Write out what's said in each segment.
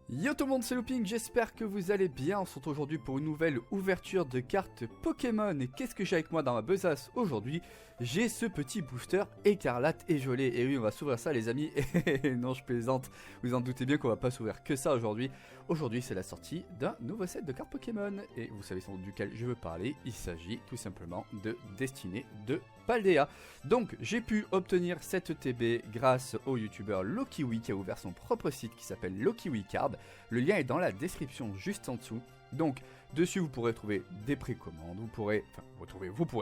Yo tout le monde, c'est Looping, j'espère que vous allez bien. On se retrouve aujourd'hui pour une nouvelle ouverture de cartes Pokémon. Et qu'est-ce que j'ai avec moi dans ma besace aujourd'hui? J'ai ce petit booster écarlate et violet. Et oui, on va s'ouvrir ça les amis. Et non, je plaisante, vous en doutez bien qu'on va pas s'ouvrir que ça aujourd'hui. Aujourd'hui, c'est la sortie d'un nouveau set de cartes Pokémon. Et vous savez sans doute duquel je veux parler. Il s'agit tout simplement de Destinée de Paldea. Donc j'ai pu obtenir cette TB grâce au youtubeur Lokiwi qui a ouvert son propre site qui s'appelle Lokiwi Card. Le lien est dans la description juste en dessous. Donc dessus vous pourrez trouver des précommandes, vous pourrez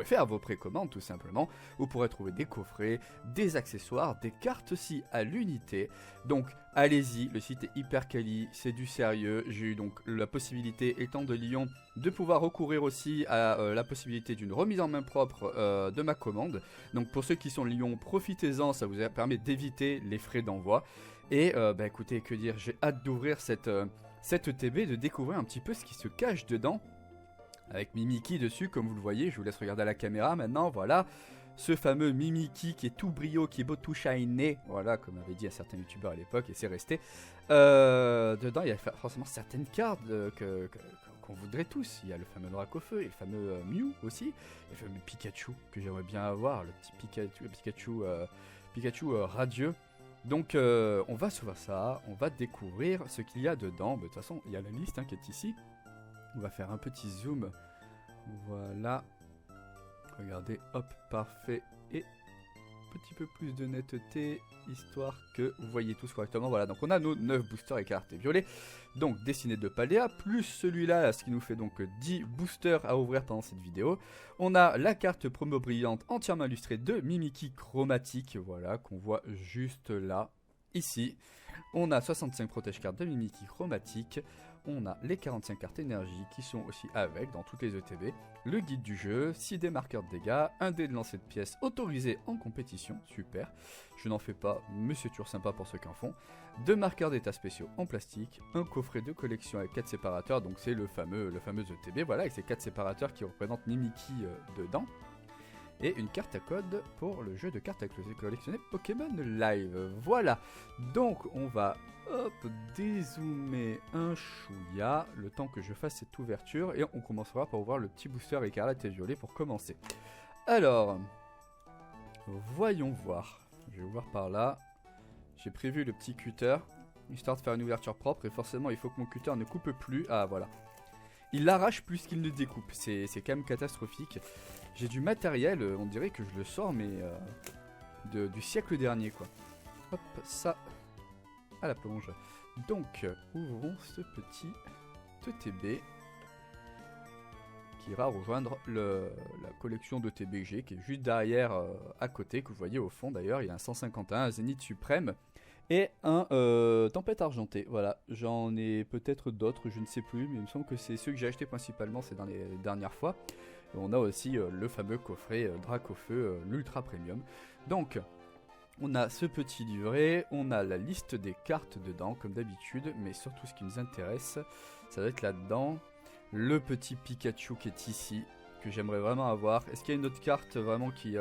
faire vos précommandes tout simplement. Vous pourrez trouver des coffrets, des accessoires, des cartes aussi à l'unité. Donc allez-y, le site est hyper quali, c'est du sérieux. J'ai eu donc la possibilité, étant de Lyon, de pouvoir recourir aussi à la possibilité d'une remise en main propre de ma commande. Donc pour ceux qui sont de Lyon, profitez-en, ça vous permet d'éviter les frais d'envoi. Et écoutez, que dire, j'ai hâte d'ouvrir cette TB, de découvrir un petit peu ce qui se cache dedans. Avec Mimikyu dessus, comme vous le voyez, je vous laisse regarder à la caméra maintenant, voilà. Ce fameux Mimikyu qui est tout brio, qui est beau tout shiny, voilà, comme avait dit un certain youtubeur à l'époque, et c'est resté. Dedans, il y a forcément certaines cartes qu'on voudrait tous. Il y a le fameux Dracofeu et le fameux Mew aussi. Et le fameux Pikachu que j'aimerais bien avoir, le petit Pikachu radieux. Donc on va s'ouvrir ça, on va découvrir ce qu'il y a dedans. De toute façon, il y a la liste qui est ici. On va faire un petit zoom. Voilà. Regardez, hop, parfait. Et petit peu plus de netteté, histoire que vous voyez tous correctement. Voilà, donc on a nos 9 boosters écartés violets. Donc Destinée de Paldea, plus celui-là, ce qui nous fait donc 10 boosters à ouvrir pendant cette vidéo. On a la carte promo brillante entièrement illustrée de Mimikyu chromatique, voilà, qu'on voit juste là, ici. On a 65 protège cartes de Mimikyu chromatique. On a les 45 cartes énergie qui sont aussi avec dans toutes les ETB, le guide du jeu, 6 dés marqueurs de dégâts, 1 dé de lancer de pièces autorisé en compétition, super, je n'en fais pas, mais c'est toujours sympa pour ceux qui en font, 2 marqueurs d'état spéciaux en plastique, un coffret de collection avec 4 séparateurs, donc c'est le fameux ETB, voilà, avec ces 4 séparateurs qui représentent Mimikyu dedans. Et une carte à code pour le jeu de cartes à collectionner Pokémon Live. Voilà, donc on va dézoomer un chouïa le temps que je fasse cette ouverture. Et on commencera par ouvrir le petit booster écarlate et violet pour commencer. Alors, voyons voir. Je vais ouvrir par là. J'ai prévu le petit cutter, histoire de faire une ouverture propre. Et forcément, il faut que mon cutter ne coupe plus. Ah, voilà. Il l'arrache plus qu'il ne découpe. C'est quand même catastrophique. J'ai du matériel, on dirait que je le sors, mais du siècle dernier, quoi. Hop, ça, à la plonge. Donc, ouvrons ce petit TB qui ira rejoindre la collection de TBG qui est juste derrière, à côté, que vous voyez au fond d'ailleurs. Il y a un 151, un Zénith Suprême et un Tempête Argentée. Voilà, j'en ai peut-être d'autres, je ne sais plus, mais il me semble que c'est ceux que j'ai achetés principalement, c'est dans les dernières fois. On a aussi le fameux coffret Dracofeu, l'Ultra Premium. Donc, on a ce petit livret, on a la liste des cartes dedans, comme d'habitude, mais surtout ce qui nous intéresse, ça va être là-dedans, le petit Pikachu qui est ici, que j'aimerais vraiment avoir. Est-ce qu'il y a une autre carte vraiment qui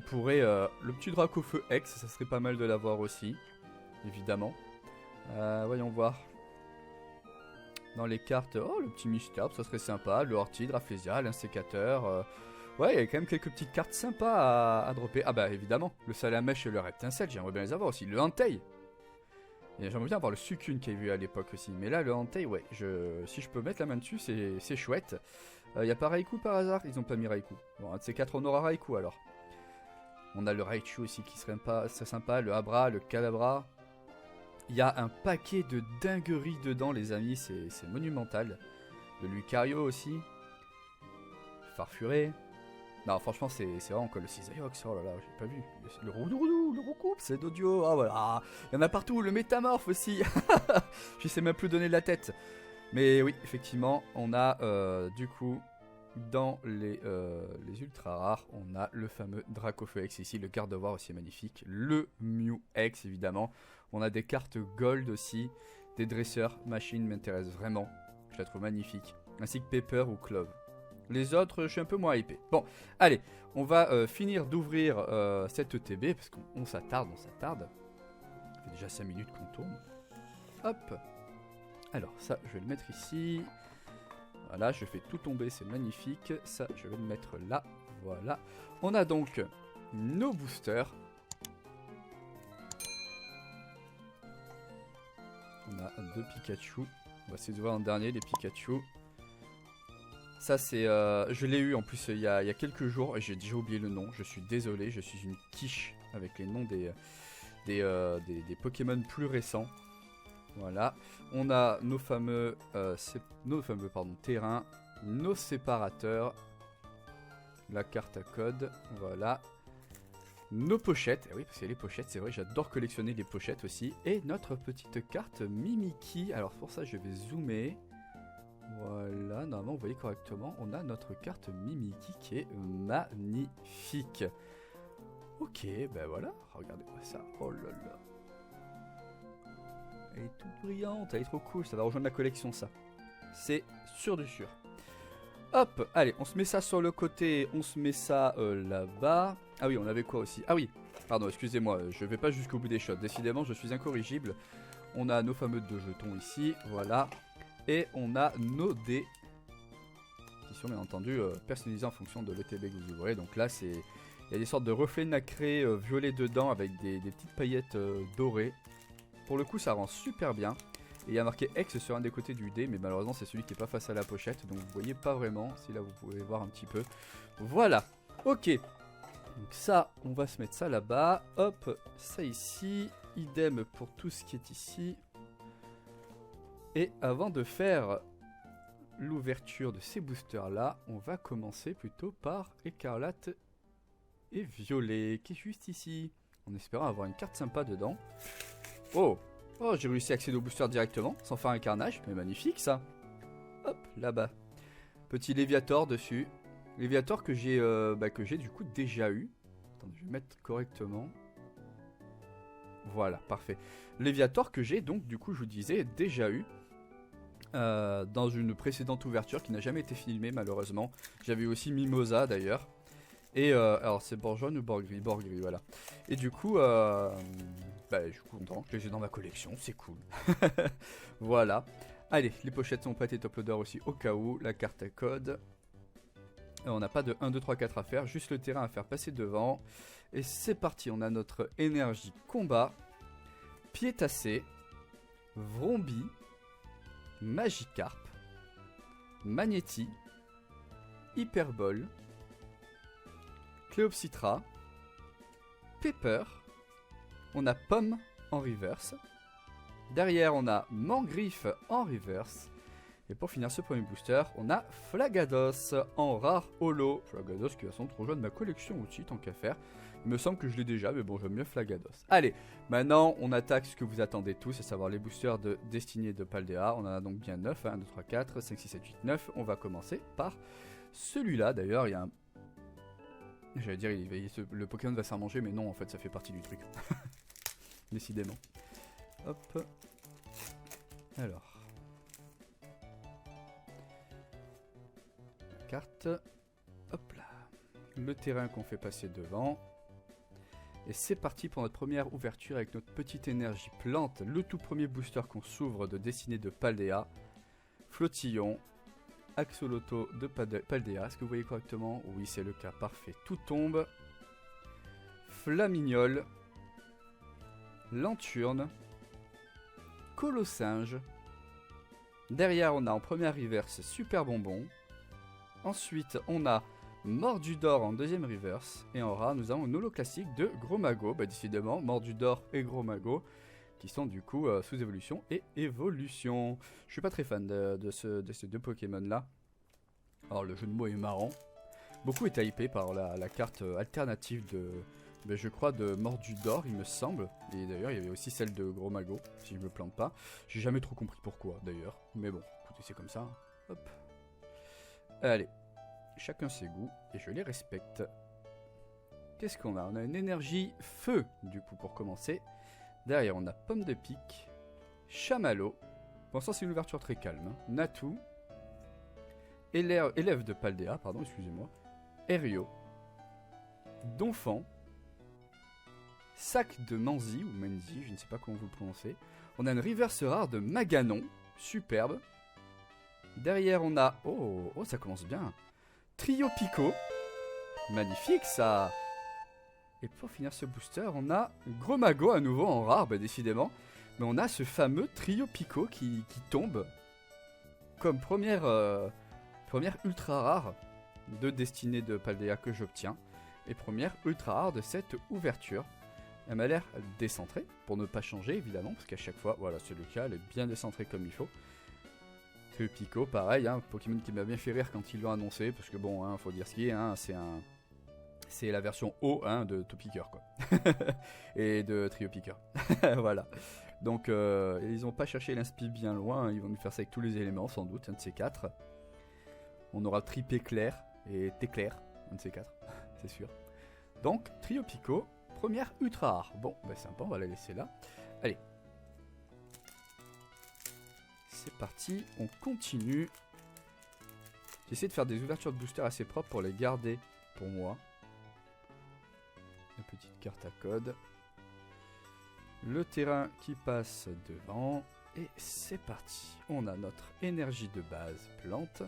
pourrait... le petit Dracofeu X, ça serait pas mal de l'avoir aussi, évidemment. Voyons voir. Dans les cartes, oh le petit Mistab, ça serait sympa, le Ortide, Rafflesia, l'insécateur, ouais il y a quand même quelques petites cartes sympas à dropper. Ah bah évidemment, le Salamèche et le Reptincelle, j'aimerais bien les avoir aussi, le Entei. Et j'aimerais bien avoir le Succune qu'il y a eu à l'époque aussi, mais là le Entei, ouais, si je peux mettre la main dessus, c'est chouette. Y a pas Raikou par hasard? Ils ont pas mis Raikou. Bon, un de ces quatre on aura Raikou alors. On a le Raichu aussi qui serait sympa, le Abra, le Kadabra. Il y a un paquet de dingueries dedans les amis, c'est monumental. Le Lucario aussi. Farfuré. Non franchement c'est vraiment quoi, le Cisaiox, oh là là, j'ai pas vu. Le Roudoudou, le Roucoupe, c'est d'audio, ah voilà. Il y en a partout, le Métamorphe aussi. Je sais même plus donner la tête. Mais oui, effectivement, on a du coup, dans les ultra rares, on a le fameux Dracofeu X ici, le Gardevoir aussi est magnifique. Le Mew X évidemment. On a des cartes gold aussi, des dresseurs, machine m'intéresse vraiment, je la trouve magnifique, ainsi que Pepper ou Clove. Les autres, je suis un peu moins hypé. Bon, allez, on va finir d'ouvrir cette ETB, parce qu'on s'attarde, Ça fait déjà 5 minutes qu'on tourne. Hop, Alors ça, je vais le mettre ici. Voilà, je fais tout tomber, c'est magnifique. Ça, je vais le mettre là. Voilà. On a donc nos boosters. On a 2 Pikachu. On va essayer de voir en dernier les Pikachu. Ça c'est... je l'ai eu en plus il y a quelques jours et j'ai déjà oublié le nom. Je suis désolé, je suis une quiche avec les noms des Pokémon plus récents. Voilà. On a nos fameux terrains, nos séparateurs, la carte à code, voilà. Nos pochettes, oui parce qu'il y a les pochettes, c'est vrai, j'adore collectionner les pochettes aussi. Et notre petite carte Mimikyu, alors pour ça je vais zoomer. Voilà, normalement vous voyez correctement, on a notre carte Mimikyu qui est magnifique. Ok, ben voilà, regardez-moi ça, oh là là. Elle est toute brillante, elle est trop cool, ça va rejoindre la collection ça. C'est sûr du sûr. Hop, allez, on se met ça sur le côté, on se met ça là-bas. Ah oui, on avait quoi aussi? Ah oui, pardon, excusez-moi, je vais pas jusqu'au bout des shots. Décidément, je suis incorrigible. On a nos fameux 2 jetons ici, voilà. Et on a nos dés, qui sont bien entendu personnalisés en fonction de l'ETB que vous ouvrez. Donc là, il y a des sortes de reflets nacrés violets dedans avec des petites paillettes dorées. Pour le coup, ça rend super bien. Et il y a marqué X sur un des côtés du dé, mais malheureusement c'est celui qui n'est pas face à la pochette, donc vous voyez pas vraiment, si là vous pouvez voir un petit peu. Voilà, ok. Donc ça, on va se mettre ça là-bas, hop, ça ici, idem pour tout ce qui est ici. Et avant de faire l'ouverture de ces boosters là, on va commencer plutôt par écarlate et violet, qui est juste ici, en espérant avoir une carte sympa dedans. Oh! Oh, j'ai réussi à accéder au booster directement, sans faire un carnage, mais magnifique ça. Hop, là-bas. Petit Léviator dessus. Léviator que j'ai du coup déjà eu. Attendez, je vais mettre correctement. Voilà, parfait. Léviator que j'ai donc, du coup, je vous disais, déjà eu. Dans une précédente ouverture qui n'a jamais été filmée, malheureusement. J'avais aussi Mimosa, d'ailleurs. Et alors, c'est bord jaune ou bord gris? Bord gris, voilà. Et du coup... je suis content, je les ai dans ma collection, c'est cool. Voilà. Allez, les pochettes sont prêtes et top loader aussi au cas où. La carte à code. On n'a pas de 1, 2, 3, 4 à faire, juste le terrain à faire passer devant. Et c'est parti, on a notre énergie combat. Piétassé. Vrombi. Magikarp. Magnéti. Hyperbole. Cléopsitra. Pepper. On a Pomme en reverse. Derrière, on a Mangriffe en reverse. Et pour finir ce premier booster, on a Flagados en rare holo. Flagados qui va sans doute rejoindre ma collection aussi, tant qu'à faire. Il me semble que je l'ai déjà, mais bon, j'aime mieux Flagados. Allez, maintenant, on attaque ce que vous attendez tous, à savoir les boosters de Destiny et de Paldea. On en a donc bien 9, 1, 2, 3, 4, 5, 6, 7, 8, 9. On va commencer par celui-là. D'ailleurs, il y a un... J'allais dire, le Pokémon va s'en manger, mais non, en fait, ça fait partie du truc. Décidément. Hop. Alors. La carte. Hop là. Le terrain qu'on fait passer devant. Et c'est parti pour notre première ouverture avec notre petite énergie plante. Le tout premier booster qu'on s'ouvre de Destiny de Paldea. Flottillon. Axoloto de Paldea. Est-ce que vous voyez correctement? Oui, c'est le cas. Parfait. Tout tombe. Flamignol. Lanturne. Colossinge. Derrière, on a en première reverse Super Bonbon. Ensuite, on a Mordudor en deuxième reverse. Et en rare, nous avons une holo classique de Gromago. Décidément, Mordudor et Gromago qui sont du coup sous évolution et évolution. Je suis pas très fan de ces deux Pokémon là. Alors le jeu de mots est marrant. Beaucoup est hypé par la carte alternative de, je crois, de Mordudor, il me semble. Et d'ailleurs, il y avait aussi celle de Gromago, si je me plante pas. J'ai jamais trop compris pourquoi d'ailleurs. Mais bon, écoutez, c'est comme ça. Hein. Hop. Allez, chacun ses goûts et je les respecte. Qu'est-ce qu'on a? On a une énergie feu du coup pour commencer. Derrière, on a Pomme de Pique, Chamallow. Pour l'instant, c'est une ouverture très calme. Hein. Natou, élève de Paldea, pardon, excusez-moi. Erio, Donphan, Sac de Manzi, ou Menzi, je ne sais pas comment vous le prononcez. On a une reverse rare de Maganon, Superbe. Derrière, on a... Oh, ça commence bien. Trio Pico. Magnifique, ça. Et pour finir ce booster, on a Gros Mago à nouveau en rare, décidément. Mais on a ce fameux Trio Pico qui tombe comme première ultra rare de Destinée de Paldea que j'obtiens. Et première ultra rare de cette ouverture. Elle m'a l'air décentrée, pour ne pas changer évidemment, parce qu'à chaque fois, voilà, c'est le cas, elle est bien décentrée comme il faut. Trio Pico, pareil, Pokémon qui m'a bien fait rire quand ils l'ont annoncé, parce que bon, faut dire ce qui est, c'est la version haut de Topicker, quoi. Et de Trio Picker. Voilà. Donc, ils n'ont pas cherché l'inspi bien loin, ils vont nous faire ça avec tous les éléments, sans doute, un de ces quatre. On aura Trip Éclair et Téclair, un de ces quatre, c'est sûr. Donc, Trio Pico, première ultra rare. Bon, sympa, on va la laisser là. Allez. C'est parti, on continue. J'essaie de faire des ouvertures de booster assez propres pour les garder pour moi. Une petite carte à code. Le terrain qui passe devant. Et c'est parti. On a notre énergie de base plante.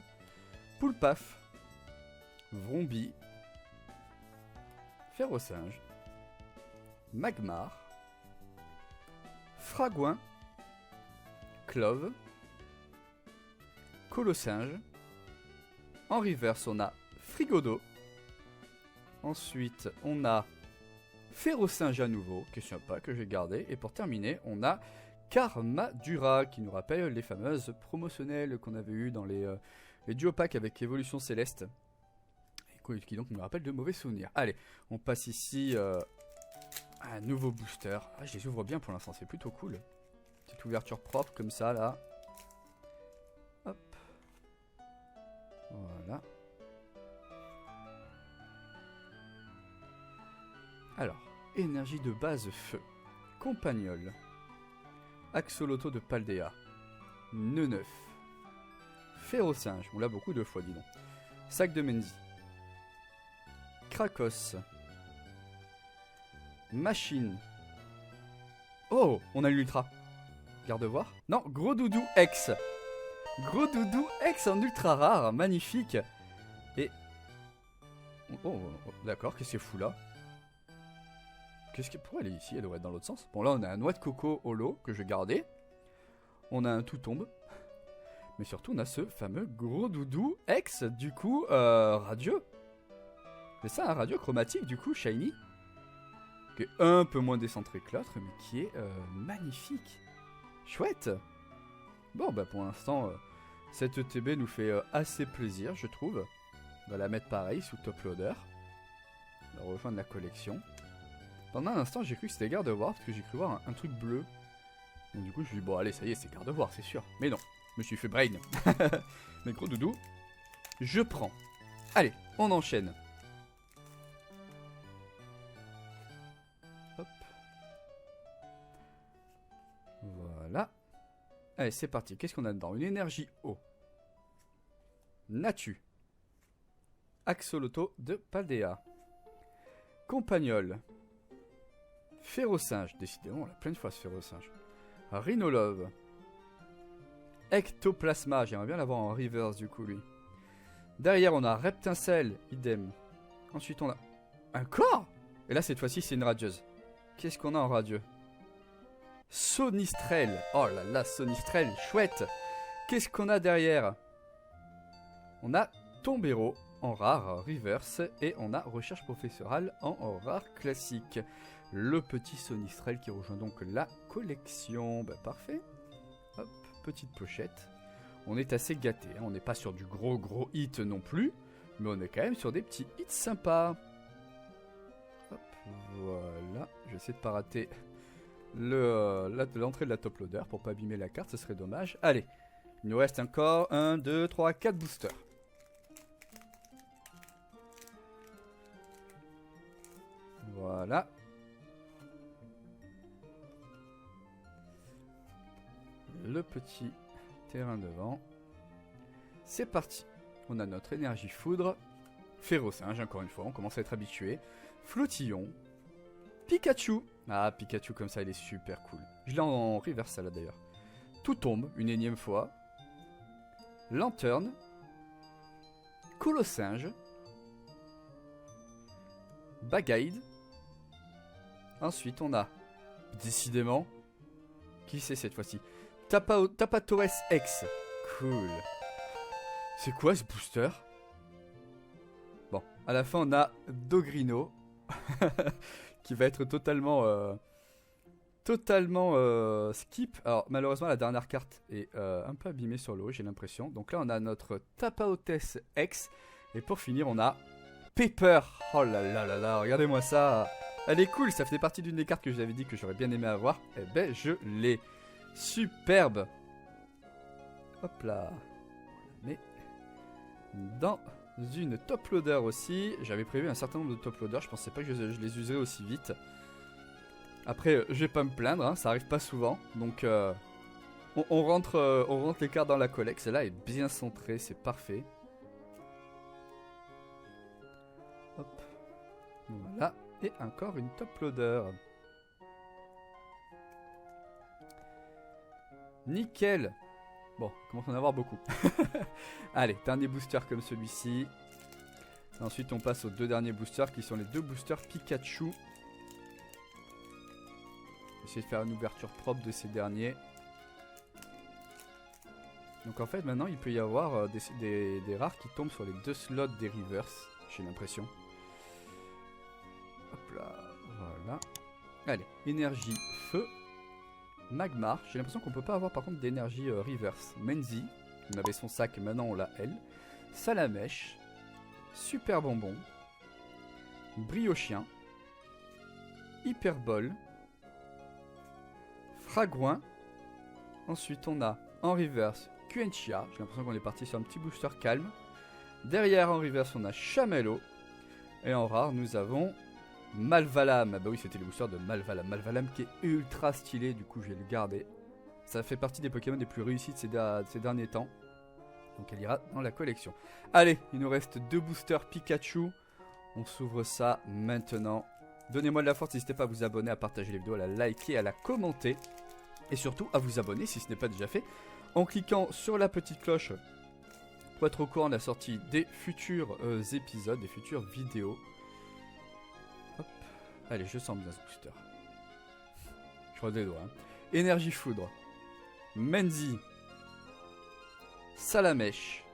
Poulpaf. Vrombi. Ferrosinge. Magmar. Fragouin. Clove. Colossinge. En reverse, on a Frigodo. Ensuite, on a Ferrosinge à nouveau, qui est sympa, que j'ai gardé. Et pour terminer, on a Karmadura, qui nous rappelle les fameuses promotionnelles qu'on avait eues dans les duo packs avec Évolution Céleste. Et qui donc nous rappelle de mauvais souvenirs. Allez, on passe ici à un nouveau booster. Ah, je les ouvre bien pour l'instant, c'est plutôt cool. Petite ouverture propre comme ça, là. Hop. Voilà. Alors, énergie de base feu. Compagnol. Axoloto de Paldea. Neneuf. Ferrosinge, on l'a beaucoup de fois, dis donc. Sac de Menzi. Krakos. Machine. Oh, on a l'ultra. Garde voir. Non, Gros Doudou X. Gros Doudou X en ultra rare, magnifique. Et... Oh, d'accord, qu'est-ce que c'est fou là? Pourquoi elle est ici? Elle devrait être dans l'autre sens. Bon, là, on a un noix de coco holo que je vais garder. On a un tout tombe. Mais surtout, on a ce fameux Gros Doudou X, du coup, radieux. C'est ça, un radio chromatique, du coup, shiny. Qui est un peu moins décentré que l'autre, mais qui est magnifique. Chouette. Bon, pour l'instant, cette ETB nous fait assez plaisir, je trouve. On va la mettre pareil, sous top loader. On va rejoindre la collection. Pendant un instant, j'ai cru que c'était Gardevoir, parce que j'ai cru voir un truc bleu. Donc du coup, je me suis dit, bon, allez, ça y est, c'est Gardevoir, c'est sûr. Mais non, je me suis fait brain. Mais Gros Doudou, je prends. Allez, on enchaîne. Hop. Voilà. Allez, c'est parti. Qu'est-ce qu'on a dedans? Une énergie eau. Natu. Axoloto de Paldea. Compagnol. Ferrosinge. Décidément, on l'a plein de fois ce Ferrosinge. Rhinolove. Ectoplasma. J'aimerais bien l'avoir en reverse du coup, lui. Derrière, on a Reptincelle. Idem. Ensuite, on a un corps. Et là, cette fois-ci, c'est une radieuse. Qu'est-ce qu'on a en radieux? Sonistrel. Oh là là, Sonistrel. Chouette. Qu'est-ce qu'on a derrière? On a Tombero en rare reverse. Et on a Recherche professorale en rare classique. Le petit Sonistrel qui rejoint donc la collection. Parfait. Hop, petite pochette. On est assez gâté. On n'est pas sur du gros hit non plus. Mais on est quand même sur des petits hits sympas. Hop, voilà. Je vais essayer de pas rater l'entrée de la top loader pour pas abîmer la carte. Ce serait dommage. Allez. Il nous reste encore 1, 2, 3, 4 boosters. Voilà. Le petit terrain devant. C'est parti. On a notre énergie foudre. Ferrosinge, encore une fois, on commence à être habitué. Flottillon. Pikachu. Ah, Pikachu comme ça, il est super cool. Je l'ai en reverse là d'ailleurs. Tout tombe une énième fois. Lanterne. Colossinge. Bagaide. Ensuite, on a, décidément, qui c'est cette fois-ci? Tapatores X. Cool. C'est quoi ce booster? Bon, à la fin, on a Dogrino. Qui va être totalement skip. Alors, malheureusement, la dernière carte est un peu abîmée sur l'eau, j'ai l'impression. Donc là, on a notre Tapaotes X. Et pour finir, on a Pepper. Oh là là là là, regardez-moi ça. Elle est cool, ça fait partie d'une des cartes que je vous avais dit que j'aurais bien aimé avoir. Eh ben, je l'ai. Superbe. Hop là. Mais dans une top loader aussi. J'avais prévu un certain nombre de top loaders. Je pensais pas que je les userais aussi vite. Après, je vais pas me plaindre, hein, ça arrive pas souvent. Donc, on rentre les cartes dans la collecte. Celle-là est bien centrée, c'est parfait. Hop. Voilà. Et encore une top loader. Nickel. Bon, on commence à en avoir beaucoup. Allez, dernier booster comme celui-ci. Ensuite, on passe aux deux derniers boosters qui sont les deux boosters Pikachu. Essayer de faire une ouverture propre de ces derniers. Donc en fait, maintenant, il peut y avoir des rares qui tombent sur les deux slots des reverse. J'ai l'impression. Hop là, voilà. Allez, énergie feu. Magmar, j'ai l'impression qu'on peut pas avoir par contre d'énergie reverse. Menzi, on avait son sac, maintenant on l'a elle. Salamèche. Super bonbon. Briochien. Hyperbole. Fragouin. Ensuite on a en reverse Quenchia. J'ai l'impression qu'on est parti sur un petit booster calme. Derrière en reverse on a Chamello. Et en rare nous avons Malvalam. Ah bah oui, c'était le booster de Malvalam. Malvalam qui est ultra stylé, du coup je vais le garder. Ça fait partie des Pokémon les plus réussis de ces derniers temps. Donc elle ira dans la collection. Allez, il nous reste deux boosters Pikachu. On s'ouvre ça maintenant. Donnez-moi de la force, n'hésitez pas à vous abonner, à partager les vidéos, à la liker, à la commenter. Et surtout à vous abonner si ce n'est pas déjà fait. En cliquant sur la petite cloche pour être au courant de la sortie des futurs épisodes, des futures vidéos. Hop. Allez, je sens bien ce booster. Je croise les doigts. Hein. Énergie foudre. Menzi. Salamèche.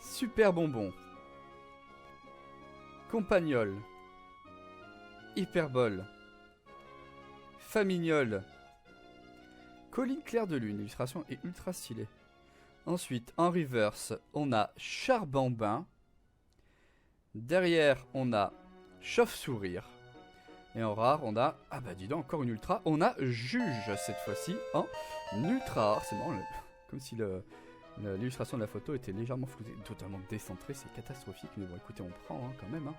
Super bonbon. Compagnol. Hyperbole. Famignol. Colline claire de lune. L'illustration est ultra stylée. Ensuite, en reverse, on a Charbambin. Derrière, on a Chauve-sourire. Et en rare, on a... Ah bah dis donc, encore une ultra. On a Juge, cette fois-ci, en ultra rare. C'est marrant, comme si l'illustration de la photo était légèrement floutée, totalement décentrée. C'est catastrophique, mais bon, écoutez, on prend hein, quand même. Hein.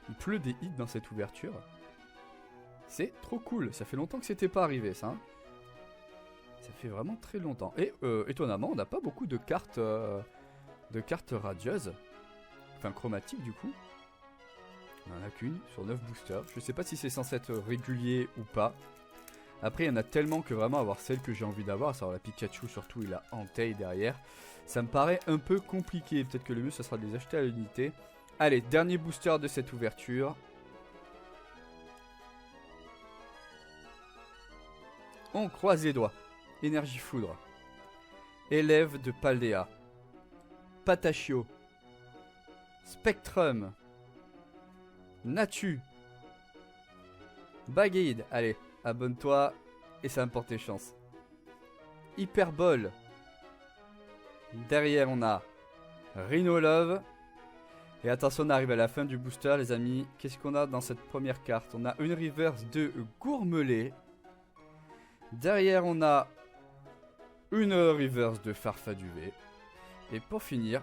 Il pleut des hits dans cette ouverture. C'est trop cool. Ça fait longtemps que c'était pas arrivé, ça. Hein. Ça fait vraiment très longtemps. Et étonnamment, on n'a pas beaucoup de cartes radieuses. Enfin, chromatiques, du coup. On en a qu'une sur 9 boosters. Je sais pas si c'est censé être régulier ou pas. Après, il y en a tellement que vraiment avoir celle que j'ai envie d'avoir, ça la Pikachu surtout, il a Entei derrière. Ça me paraît un peu compliqué. Peut-être que le mieux, ça sera de les acheter à l'unité. Allez, dernier booster de cette ouverture. On croise les doigts. Énergie foudre. Élève de Paldea. Patachio. Spectrum. Natu. Bagaide. Allez, abonne-toi et ça va me porter chance. Hyperbole. Derrière, on a Rhinolove. Et attention, on arrive à la fin du booster, les amis. Qu'est-ce qu'on a dans cette première carte? On a une reverse de Gourmelet. Derrière, on a une reverse de Farfaduvé. Et pour finir,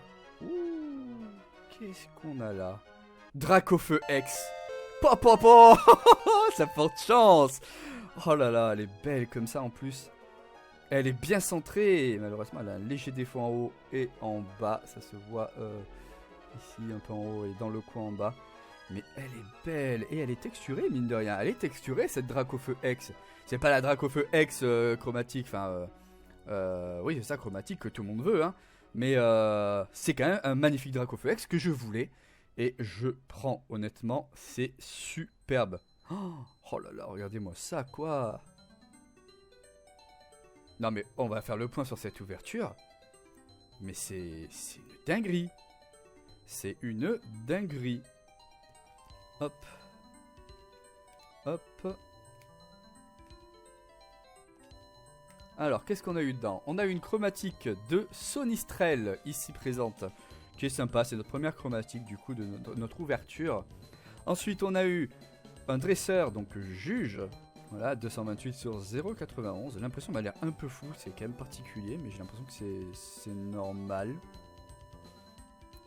qu'est-ce qu'on a là? Dracofeu X. Popopo. Ça porte chance. Oh là là, elle est belle comme ça en plus. Elle est bien centrée. Malheureusement, elle a un léger défaut en haut et en bas. Ça se voit ici, un peu en haut et dans le coin en bas. Mais elle est belle et elle est texturée, mine de rien. Elle est texturée, cette Dracofeu X. C'est pas la Dracofeu X chromatique, enfin... oui, c'est ça, chromatique que tout le monde veut, hein. Mais c'est quand même un magnifique Dracofeu X que je voulais. Et je prends, honnêtement, c'est superbe. Oh là là, regardez-moi ça, quoi. Non mais on va faire le point sur cette ouverture. Mais c'est une dinguerie. C'est une dinguerie. Hop. Hop. Alors, qu'est-ce qu'on a eu dedans? On a eu une chromatique de Sonistrel, ici présente, qui est sympa. C'est notre première chromatique, du coup, de notre ouverture. Ensuite, on a eu un dresseur, donc juge. Voilà, 228 sur 0,91. J'ai l'impression qu'elle a l'air un peu fou, c'est quand même particulier, mais j'ai l'impression que c'est normal.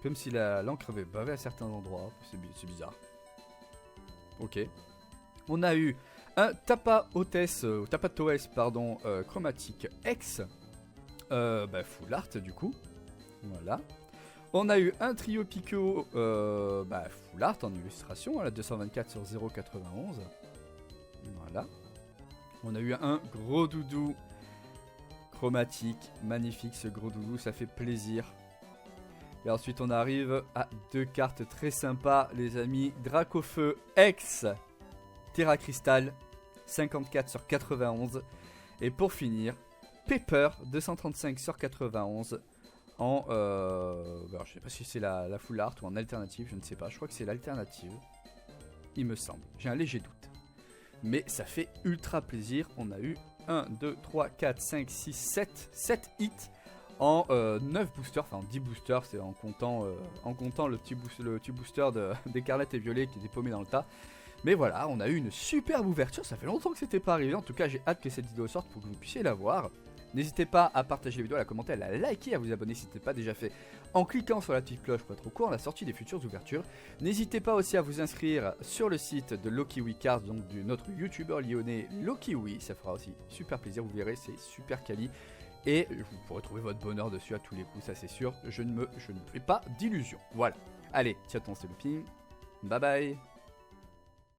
Comme si l'encre avait bavé à certains endroits, c'est bizarre. Ok. On a eu un Tapatoes, pardon, chromatique X, full art du coup. Voilà. On a eu un trio Pico full art en illustration, à la 224 sur 0,91. Voilà. On a eu un gros doudou chromatique, magnifique ce gros doudou, ça fait plaisir. Et ensuite on arrive à deux cartes très sympas les amis, Dracofeu X, Terra Crystal, 54 sur 91. Et pour finir, Pepper, 235 sur 91. En, je sais pas si c'est la full art ou en alternative, je ne sais pas, je crois que c'est l'alternative. Il me semble, j'ai un léger doute. Mais ça fait ultra plaisir, on a eu 1, 2, 3, 4, 5, 6, 7 hits en 9 boosters, enfin en 10 boosters, c'est en comptant le petit booster d'Écarlate et Violet qui était paumé dans le tas. Mais voilà, on a eu une superbe ouverture, ça fait longtemps que c'était pas arrivé, en tout cas j'ai hâte que cette vidéo sorte pour que vous puissiez la voir. N'hésitez pas à partager la vidéo, à la commenter, à la liker, à vous abonner si ce n'est pas déjà fait en cliquant sur la petite cloche pour être au courant de la sortie des futures ouvertures. N'hésitez pas aussi à vous inscrire sur le site de Lokiwi Cards, donc de notre youtubeur lyonnais Lokiwi, ça fera aussi super plaisir, vous verrez c'est super quali. Et vous pourrez trouver votre bonheur dessus à tous les coups, ça c'est sûr, je ne me fais pas d'illusions. Voilà, allez, ciao, c'est le ping, bye bye.